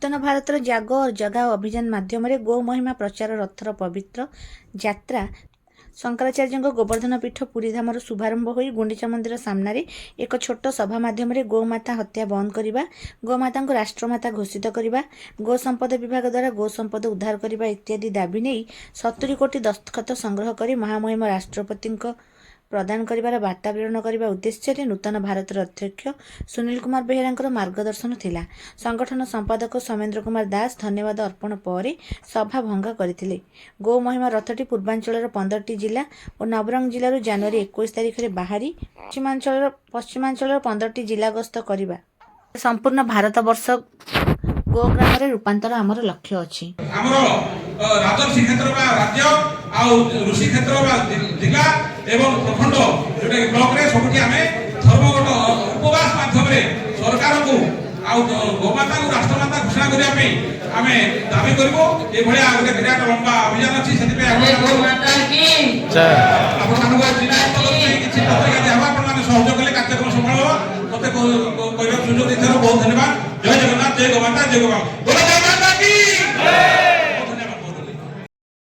ନୂତନ ଭାରତର ଜାଗ ଜଗାଓ ଅଭିଯାନ ମାଧ୍ୟମରେ ଗୋ ମହିମା ପ୍ରଚାର ରଥର ପବିତ୍ର ଯାତ୍ରା ଶଙ୍କରାଚାର୍ଯ୍ୟଙ୍କ ଗୋବର୍ଦ୍ଧନ ପୀଠ ପୁରୀଧାମର ଶୁଭାରମ୍ଭ ହୋଇ ଗୁଣ୍ଡିଚା ମନ୍ଦିର ସାମ୍ନାରେ ଏକ ଛୋଟ ସଭା ମାଧ୍ୟମରେ ଗୋମାତା ହତ୍ୟା ବନ୍ଦ କରିବା, ଗୋମାତାଙ୍କୁ ରାଷ୍ଟ୍ରମାତା ଘୋଷିତ କରିବା, ଗୋ ସମ୍ପଦ ବିଭାଗ ଦ୍ୱାରା ଗୋ ସମ୍ପଦ ଉଦ୍ଧାର କରିବା ଇତ୍ୟାଦି ଦାବି ନେଇ 70 କୋଟି ଦସ୍ତଖତ ସଂଗ୍ରହ କରି ମହାମହିମ ରାଷ୍ଟ୍ରପତିଙ୍କ ପ୍ରଦାନ କରିବାର ବାର୍ତ୍ତା ପ୍ରେରଣ କରିବା ଉଦ୍ଦେଶ୍ୟରେ ନୂତନ ଭାରତର ଅଧ୍ୟକ୍ଷ ସୁନୀଲ କୁମାର ବେହେରାଙ୍କର ମାର୍ଗଦର୍ଶନ ଥିଲା। ସଂଗଠନ ସମ୍ପାଦକ ସୌମେନ୍ଦ୍ର କୁମାର ଦାସ ଧନ୍ୟବାଦ ଅର୍ପଣ ପରେ ସଭା ଭଙ୍ଗା କରିଥିଲେ। ଗୋ ମହିମା ରଥଟି ପୂର୍ବାଞ୍ଚଳର 15ଟି ଜିଲ୍ଲା ଓ ନବରଙ୍ଗ ଜିଲ୍ଲାରୁ ଜାନୁଆରୀ 21 ତାରିଖରେ ବାହାରି ପଶ୍ଚିମାଞ୍ଚଳର 15ଟି ଜିଲ୍ଲା ଗସ୍ତ କରିବା ସମ୍ପୂର୍ଣ୍ଣ ଭାରତବର୍ଷ ଗୋ ଗ୍ରାମରେ ରୂପାନ୍ତର ଆମର ଲକ୍ଷ୍ୟ ଅଛି। ଆମର ରାଜର୍ଷି କ୍ଷେତ୍ର ବା ରାଜ୍ୟ ଆଉ ଋଷି କ୍ଷେତ୍ର ବା ଜିଲ୍ଲା ଏବଂ ପ୍ରଖଣ୍ଡ ଯୋଉଟା ବ୍ଲକରେ ସବୁଠି ଆମେ ଧର୍ମଗତ ଉପବାସ ମାଧ୍ୟମରେ ସରକାରଙ୍କୁ ଆଉ ଗୋମାତାଙ୍କୁ ରାଷ୍ଟ୍ରମାତା ଘୋଷଣା କରିବା ପାଇଁ ଆମେ ଦାବି କରିବୁ। ଏଭଳିଆ ଗୋଟେ ବିରାଟ ଲମ୍ବା ଅଭିଯାନ ଅଛି। ସେଥିପାଇଁ ଆପଣମାନଙ୍କୁ ସହଯୋଗ କଲେ କାର୍ଯ୍ୟକ୍ରମ ସଫଳ ହେବ। ମତେ କହିବାକୁ ସୁଯୋଗ ଦେଇଥିବାରୁ ବହୁତ ଧନ୍ୟବାଦ। ଜୟ ଜଗନ୍ନାଥ, ଜୟ ଗୋମାତା, ଜୟ ଗୋମାତା।